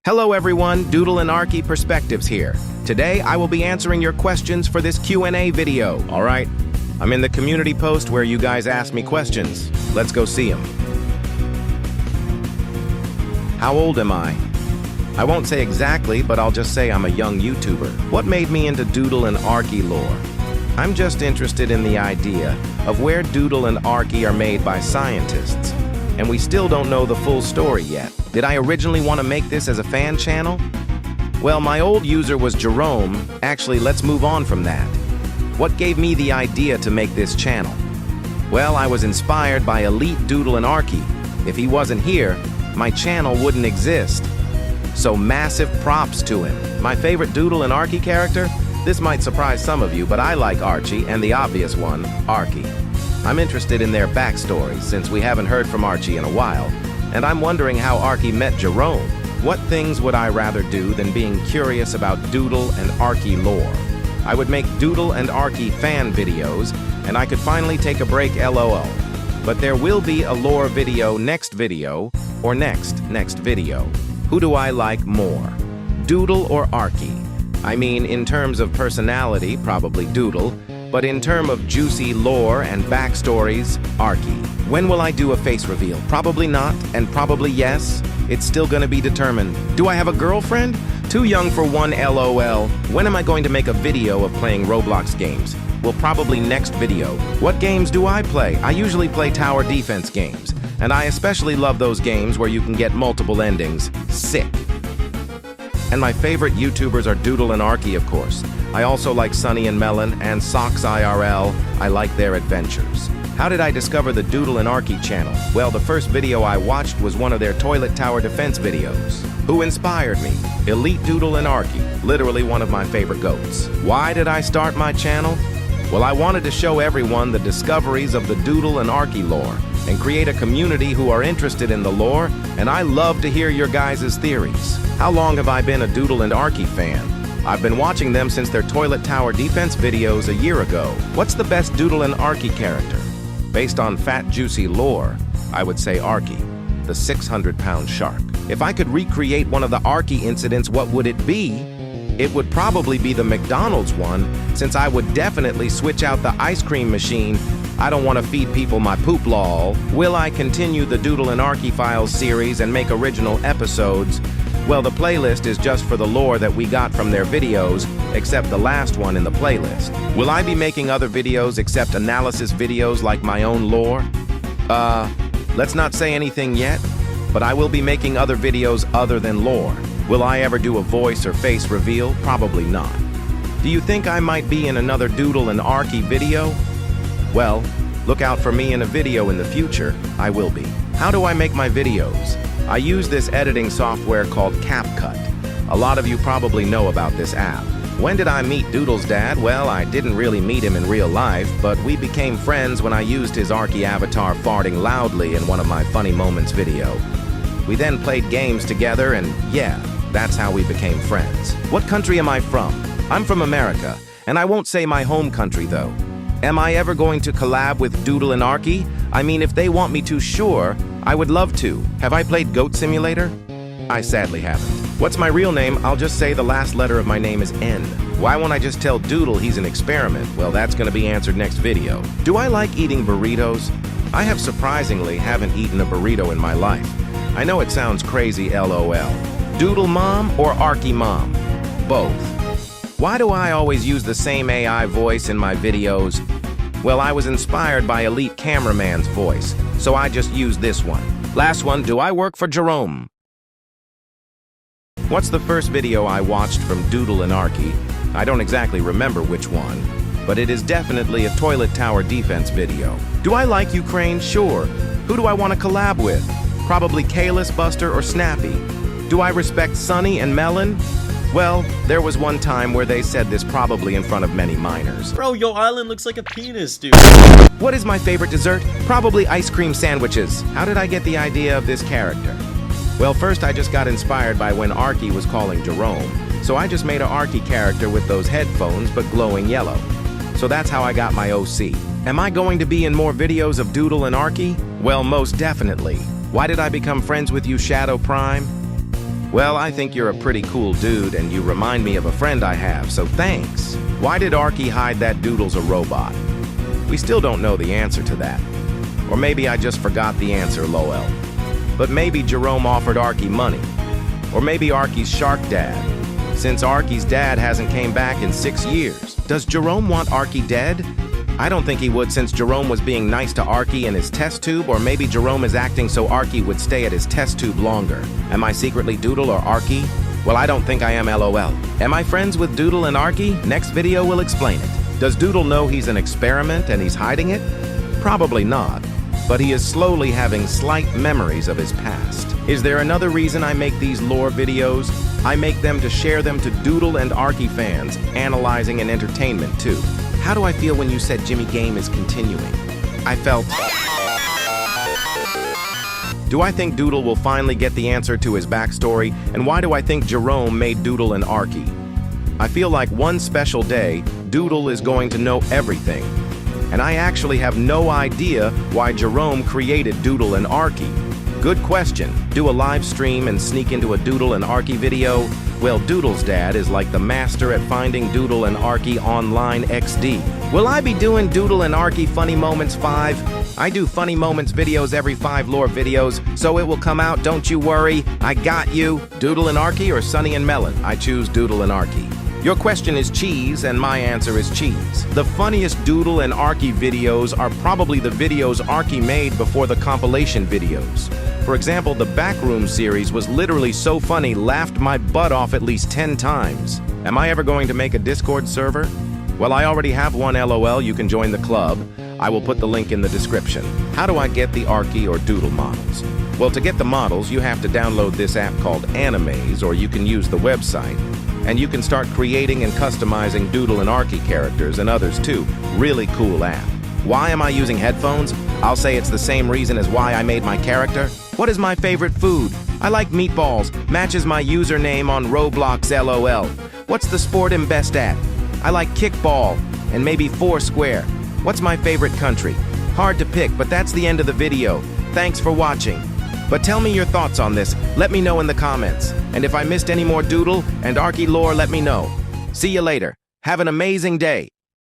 Hello everyone, Doodle and Arkey Perspectives here. Today I will be answering your questions for this Q&A video, alright? I'm in the community post where you guys ask me questions. Let's go see them. How old am I? I won't say exactly, but I'll just say I'm a young YouTuber. What made me into Doodle and Arkey lore? I'm just interested in the idea of where Doodle and Arkey are made by scientists. And we still don't know the full story yet. Did I originally want to make this as a fan channel? Well, my old user was Jerome. Actually, let's move on from that. What gave me the idea to make this channel? Well, I was inspired by Elite Doodle and Arkey. If he wasn't here, my channel wouldn't exist. So massive props to him. My favorite Doodle and Arkey character? This might surprise some of you, but I like Archie and the obvious one, Arkey. I'm interested in their backstories since we haven't heard from Archie in a while, and I'm wondering how Arkey met Jerome. What things would I rather do than being curious about Doodle and Arkey lore? I would make Doodle and Arkey fan videos, and I could finally take a break LOL. But there will be a lore video, or next video. Who do I like more? Doodle or Arkey? I mean, in terms of personality, probably Doodle, but in terms of juicy lore and backstories, Arkey. When will I do a face reveal? Probably not, and probably yes. It's still gonna be determined. Do I have a girlfriend? Too young for one LOL. When am I going to make a video of playing Roblox games? Well, probably next video. What games do I play? I usually play tower defense games, and I especially love those games where you can get multiple endings. Sick. And my favorite YouTubers are Doodle and Arkey, of course. I also like Sunny and Melon and Socks IRL. I like their adventures. How did I discover the Doodle and Arkey channel? Well, the first video I watched was one of their toilet tower defense videos. Who inspired me? Elite Doodle and Arkey, literally one of my favorite goats. Why did I start my channel? Well, I wanted to show everyone the discoveries of the Doodle and Arkey lore and create a community who are interested in the lore, and I love to hear your guys' theories. How long have I been a Doodle and Arkey fan? I've been watching them since their toilet tower defense videos a year ago. What's the best Doodle and Arkey character? Based on fat, juicy lore, I would say Arkey, the 600-pound shark. If I could recreate one of the Arkey incidents, what would it be? It would probably be the McDonald's one, since I would definitely switch out the ice cream machine. I don't want to feed people my poop lol. Will I continue the Doodle and Arkey Files series and make original episodes? Well, the playlist is just for the lore that we got from their videos, except the last one in the playlist. Will I be making other videos except analysis videos like my own lore? Let's not say anything yet, but I will be making other videos other than lore. Will I ever do a voice or face reveal? Probably not. Do you think I might be in another Doodle and Arkey video? Well, look out for me in a video in the future. I will be. How do I make my videos? I use this editing software called CapCut. A lot of you probably know about this app. When did I meet Doodle's dad? Well, I didn't really meet him in real life, but we became friends when I used his Arkey avatar farting loudly in one of my funny moments video. We then played games together, and yeah, that's how we became friends. What country am I from? I'm from America, and I won't say my home country though. Am I ever going to collab with Doodle and Arkey? I mean, if they want me to, sure, I would love to. Have I played Goat Simulator? I sadly haven't. What's my real name? I'll just say the last letter of my name is N. Why won't I just tell Doodle he's an experiment? Well, that's gonna be answered next video. Do I like eating burritos? I have surprisingly haven't eaten a burrito in my life. I know it sounds crazy, LOL. Doodle mom or Arkey mom? Both. Why do I always use the same AI voice in my videos? Well, I was inspired by Elite Cameraman's voice, so I just used this one. Last one, do I work for Jerome? What's the first video I watched from Doodle and Arkey? I don't exactly remember which one, but it is definitely a toilet tower defense video. Do I like Ukraine? Sure. Who do I want to collab with? Probably Kalis, Buster, or Snappy. Do I respect Sunny and Melon? Well, there was one time where they said this probably in front of many minors. Bro, your island looks like a penis, dude. What is my favorite dessert? Probably ice cream sandwiches. How did I get the idea of this character? Well, first I just got inspired by when Arkey was calling Jerome. So I just made an Arkey character with those headphones but glowing yellow. So that's how I got my OC. Am I going to be in more videos of Doodle and Arkey? Well, most definitely. Why did I become friends with you, Shadow Prime? Well, I think you're a pretty cool dude and you remind me of a friend I have, so thanks. Why did Arkey hide that Doodle's a robot? We still don't know the answer to that. Or maybe I just forgot the answer, lol. But maybe Jerome offered Arkey money. Or maybe Arkey's shark dad, since Arkey's dad hasn't came back in 6 years. Does Jerome want Arkey dead? I don't think he would, since Jerome was being nice to Arkey in his test tube, or maybe Jerome is acting so Arkey would stay at his test tube longer. Am I secretly Doodle or Arkey? Well, I don't think I am, lol. Am I friends with Doodle and Arkey? Next video will explain it. Does Doodle know he's an experiment and he's hiding it? Probably not, but he is slowly having slight memories of his past. Is there another reason I make these lore videos? I make them to share them to Doodle and Arkey fans, analyzing and entertainment too. How do I feel when you said Jimmy Game is continuing? I felt... Do I think Doodle will finally get the answer to his backstory? And why do I think Jerome made Doodle and Arkey? I feel like one special day, Doodle is going to know everything. And I actually have no idea why Jerome created Doodle and Arkey. Good question. Do a live stream and sneak into a Doodle and Arkey video? Well, Doodle's dad is like the master at finding Doodle and Arkey online XD. Will I be doing Doodle and Arkey Funny Moments 5? I do Funny Moments videos every 5 lore videos, so it will come out, don't you worry. I got you. Doodle and Arkey or Sunny and Melon? I choose Doodle and Arkey. Your question is cheese, and my answer is cheese. The funniest Doodle and Arkey videos are probably the videos Arkey made before the compilation videos. For example, the Backroom series was literally so funny, laughed my butt off at least 10 times. Am I ever going to make a Discord server? Well, I already have one, lol. You can join the club. I will put the link in the description. How do I get the Arkey or Doodle models? Well, to get the models, you have to download this app called Animes, or you can use the website. And you can start creating and customizing Doodle and Arkey characters and others too. Really cool app. Why am I using headphones? I'll say it's the same reason as why I made my character. What is my favorite food? I like meatballs. Matches my username on Roblox, lol. What's the sport I'm best at? I like kickball and maybe Foursquare. What's my favorite country? Hard to pick, but that's the end of the video. Thanks for watching. But tell me your thoughts on this. Let me know in the comments. And if I missed any more Doodle and Arkey lore, let me know. See you later. Have an amazing day.